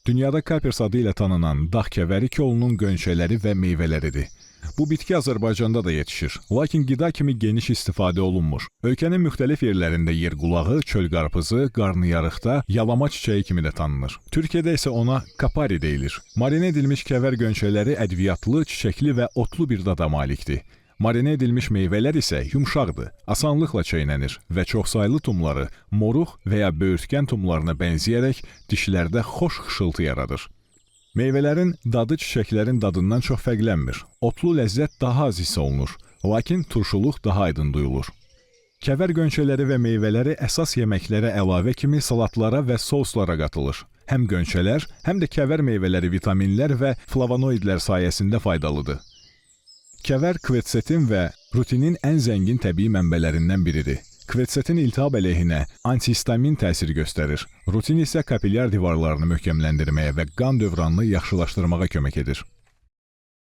Dünyada kapers adı ilə tanınan dağ kəvəri kolunun gönçələri və meyvələridir. Bu bitki Azərbaycanda da yetişir, lakin qida kimi geniş istifadə olunmur. Ölkənin müxtəlif yerlərində yer qulağı, çöl qarpızı, qarnıyarıqda yalama çiçəyi kimi də tanınır. Türkiyədə isə ona kapari deyilir. Marinə edilmiş kəvər gönçələri ədviyyatlı, çiçəkli və otlu bir dada malikdir. Marinə edilmiş meyvələr isə yumşaqdır, asanlıqla çeynənir və çoxsaylı tumları moruq və ya böyürtkən tumlarına bənzəyərək dişlərdə xoş xışıltı yaradır. Meyvələrin dadı çiçəklərin dadından çox fərqlənmir. Otlu ləzzət daha az hiss olunur, lakin turşuluq daha aydın duyulur. Kəvər gönçələri və meyvələri əsas yeməklərə əlavə kimi salatlara və soslara qatılır. Həm gönçələr, həm də kəvər meyvələri vitaminlər və flavonoidlər sayəsində faydalıdır. Kəvər kvetsetin və rutinin ən zəngin təbii mənbələrindən biridir. Kvetsetin iltihab əleyhinə antihistamin təsiri göstərir. Rutin isə kapilyar divarlarını möhkəmləndirməyə və qan dövranını yaxşılaşdırmağa kömək edir.